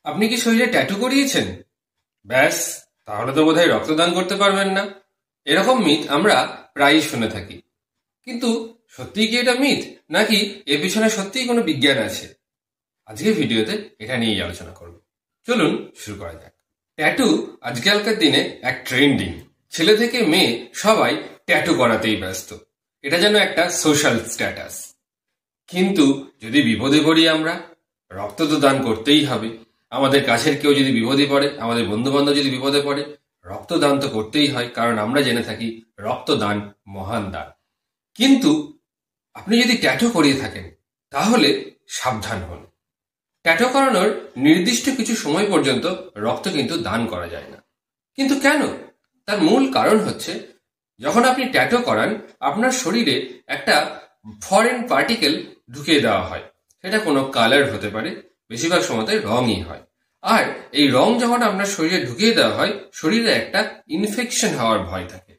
আপনি কি শরীরে ট্যাটু করিয়েছেন? ব্যাস, তাহলে তো বোধহয় রক্তদান করতে পারবেন না। এরকম মিথ আমরা প্রায়ই শুনে থাকি। কিন্তু সত্যিই কি এটা মিথ, নাকি এর পিছনে সত্যিই কোনো বিজ্ঞান আছে? আজকের ভিডিওতে এটা নিয়েই আলোচনা করব। চলুন শুরু করা যাক। ট্যাটু আজকালকার দিনে এক ট্রেন্ডিং। ছেলে থেকে মেয়ে সবাই ট্যাটু করাতেই ব্যস্ত। এটা যেন একটা সোশ্যাল স্ট্যাটাস। কিন্তু যদি বিপদে পড়ি আমরা, রক্ত তো দান করতেই হবে। আমাদের কাছের কেউ যদি বিপদে পড়ে, আমাদের বন্ধু বান্ধব যদি বিপদে পড়ে, রক্তদান তো করতেই হয়, কারণ আমরা জেনে থাকি রক্তদান মহান দান। কিন্তু আপনি যদি ট্যাটু করিয়ে থাকেন, তাহলে সাবধান হন। ট্যাটু করানোর নির্দিষ্ট কিছু সময় পর্যন্ত রক্ত কিন্তু দান করা যায় না। কিন্তু কেন? তার মূল কারণ হচ্ছে, যখন আপনি ট্যাটু করান, আপনার শরীরে একটা ফরেন পার্টিকেল ঢুকিয়ে দেওয়া হয়। সেটা কোনো কালার হতে পারে, বেশিরভাগ সময়তে রঙই হয়। আর এই রং যখন আপনার শরীরে ঢুকিয়ে দেওয়া হয়, শরীরে একটা ইনফেকশন হওয়ার ভয় থাকে।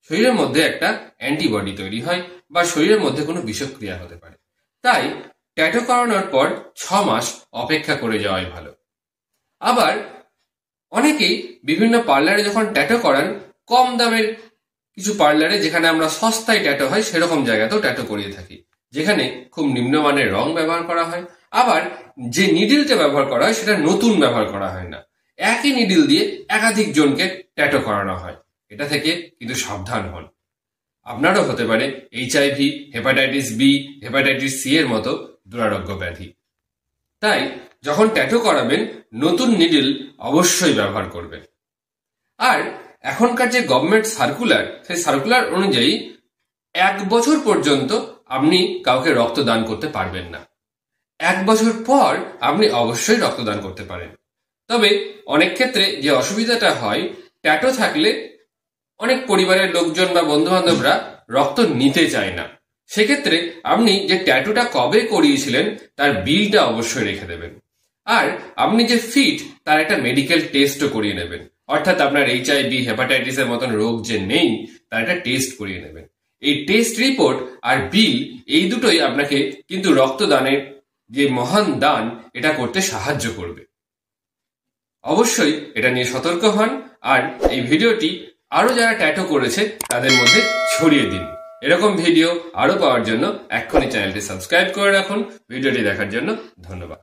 শরীরের মধ্যে একটা অ্যান্টিবডি তৈরি হয়, বা শরীরের মধ্যে কোনো বিষক্রিয়া হতে পারে। তাই ট্যাটু করানোর পর 6 মাস অপেক্ষা করে যাওয়াই ভালো। আবার অনেকেই বিভিন্ন পার্লারে যখন ট্যাটু করান, কম দামের কিছু পার্লারে, যেখানে আমরা সস্তায় ট্যাটু হয় সেরকম জায়গাতেও ট্যাটু করিয়ে থাকি, যেখানে খুব নিম্নমানের রং ব্যবহার করা হয়। আবার যে নিডিলটা ব্যবহার করা হয়, সেটা নতুন ব্যবহার করা হয় না। একই নিডিল দিয়ে একাধিক জনকে ট্যাটু করানো হয়। এটা থেকে কিন্তু সাবধান হন। আপনারও হতে পারে HIV, hepatitis B, hepatitis C এর মতো দুরারোগ্য ব্যাধি। তাই যখন ট্যাটু করাবেন, নতুন নিডিল অবশ্যই ব্যবহার করবেন। আর এখনকার যে গভর্নমেন্ট সার্কুলার, সেই সার্কুলার অনুযায়ী 1 বছর পর্যন্ত আপনি কাউকে রক্তদান করতে পারবেন না। 1 বছর পর আপনি অবশ্যই রক্তদান করতে পারেন। তবে অনেক ক্ষেত্রে যে অসুবিধাটা হয়, ট্যাটু থাকলে অনেক পরিবারের লোকজন বা বন্ধু বান্ধবরা রক্ত নিতে চায় না। সেক্ষেত্রে আপনি যে ট্যাটুটা কবে করিয়েছিলেন তার বিলটা অবশ্যই রেখে দেবেন। আর আপনি যে ফিট, তার একটা মেডিকেল টেস্টও করিয়ে নেবেন। অর্থাৎ আপনার HIV, হেপাটাইটিস এর মতন রোগ যে নেই, তার একটা টেস্ট করিয়ে নেবেন। এই টেস্ট রিপোর্ট আর বিল, এই দুটোই আপনাকে কিন্তু রক্তদানের যে মহান দান, এটা করতে সাহায্য করবে। অবশ্যই এটা নিয়ে সতর্ক হন। আর এই ভিডিওটি আরো যারা ট্যাটু করেছে তাদের মধ্যে ছড়িয়ে দিন। এরকম ভিডিও আরো পাওয়ার জন্য এক্ষুনি চ্যানেলটি সাবস্ক্রাইব করে রাখুন। ভিডিওটি দেখার জন্য ধন্যবাদ।